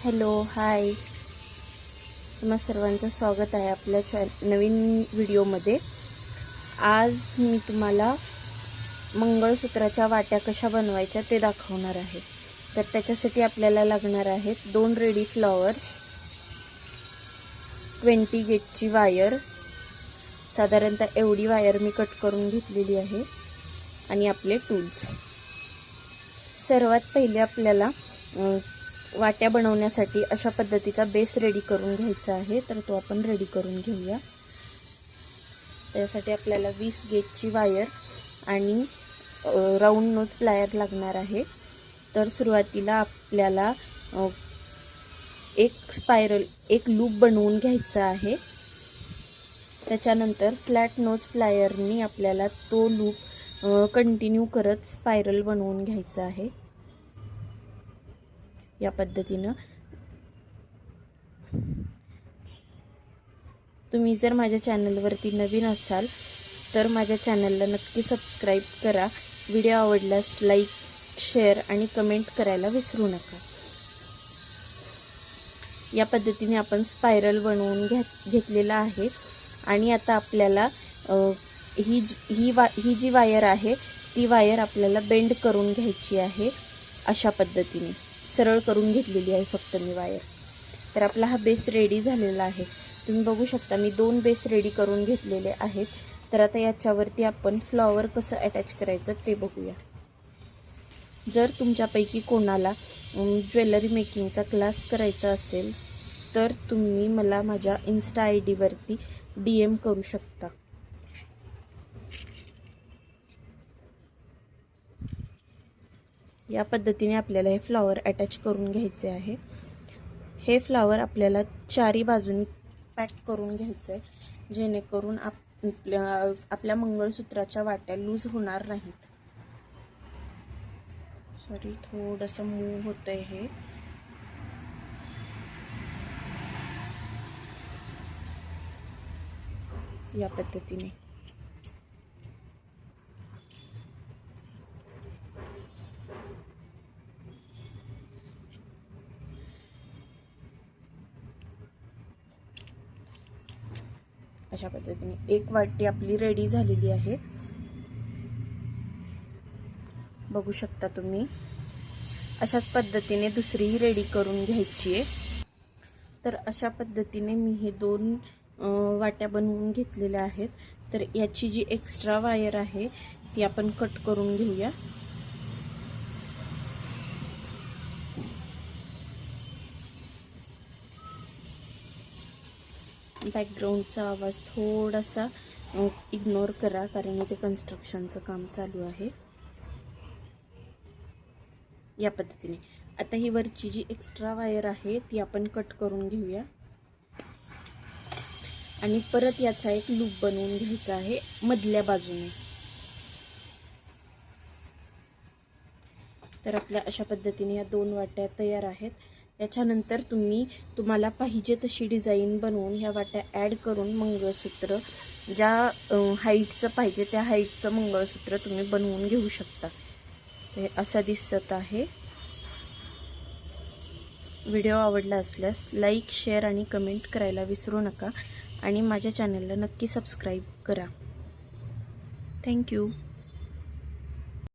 Hello hi, तुम्हा सर्वांचं स्वागत आहे आपल्या नवीन व्हिडिओमध्ये। आज मी तुम्हाला मंगळसूत्राच्या वाट्या कशा बनवायच्या ते दाखवणार आहे। तर त्याच्यासाठी आपल्याला लागणार आहेत 2 रेडी फ्लॉवर्स, 20 गेजची वायर, साधारणतः एवढी वायर मी कट करून घेतलेली आहे, आणि आपले टूल्स। सर्वात पहिले आपल्याला वाट्या बनवण्यासाठी अशा पद्धतीचा बेस रेडी करून घ्यायचा आहे। तर तो आपण रेडी करून घेऊया। त्यासाठी आपल्याला 20 गेजची वायर आणि राऊंड नोज प्लायर लागणार आहे। तर सुरुवातीला आपल्याला एक लूप बनवून घ्यायचा आहे। त्याच्यानंतर फ्लॅट नोज प्लायरनी आपल्याला तो लूप कंटिन्यू करत स्पायरल बनवून घ्यायचा आहे। या पद्धतीने तुम्ही जर माझ्या चॅनलवरती नवीन असाल तर माझ्या चॅनलला नक्की सबस्क्राइब करा। व्हिडिओ आवडल्यास लाईक, शेअर आणि कमेंट करायला विसरू नका। या पद्धतीने आपण स्पायरल बनवून घेतलेला आहे। आणि आता आपल्याला ही जी वायर आहे ती वायर आपल्याला बेंड करून घ्यायची आहे। अशा पद्धतीने सरळ करून घेतलेली आहे फक्त मी वायर। तर आपला हा बेस रेडी झालेला आहे। तुम्ही बघू शकता मी 2 बेस रेडी करून घेतलेले आहेत। तर आता याच्यावरती आपण फ्लॉवर कसं अटॅच करायचं ते बघूया। जर तुमच्यापैकी कोणाला ज्वेलरी मेकिंगचा क्लास करायचा असेल तर तुम्ही मला माझ्या इन्स्टा आयडी वरती DM करू शकता। या पद्धतीने आपल्याला हे फ्लॉवर अटॅच करून घ्यायचे आहे। हे फ्लॉवर आपल्याला चारी बाजूनी पॅक करून घ्यायचे आहे, जेणेकरून आपल्या मंगळसूत्राच्या वाट्या लूज होणार नाहीत। सॉरी, थोडंसं मूव होतंय हे। या पद्धतीने अशा पद्धतीने एक वाटी आपली रेडी झालेली आहे। बघू शकता तुम्ही। अशाच पद्धतीने दुसरीही रेडी करून घ्यायची आहे। तर अशा पद्धतीने मी हे 2 वाट्या बनवून घेतलेल्या आहेत। तर याची जी एक्स्ट्रा वायर आहे ती आपण कट करून घेऊया। बॅकग्राऊंडचा आवाज थोडासा इग्नोर करा, कारण इथे कन्स्ट्रक्शनचं काम चालू आहे। या पद्धतीने आता ही वरची जी एक्स्ट्रा वायर आहे ती आपण कट करून घेऊया, आणि परत याचा एक लूप बनवून घ्यायचा आहे मधल्या बाजूने। तर आपल्या अशा पद्धतीने या 2 वाट्या तयार आहेत। याच्यानंतर तुम्हाला पाहिजे तशी डिझाईन बनवून ह्या वाट्या ॲड करून मंगळसूत्र ज्या हाईटचं पाहिजे त्या हाईटचं मंगळसूत्र तुम्ही बनवून घेऊ शकता। हे असं दिसत आहे। व्हिडिओ आवडला असल्यास लाईक, शेअर आणि कमेंट करायला विसरू नका, आणि माझ्या चॅनलला नक्की सबस्क्राईब करा। थँक्यू।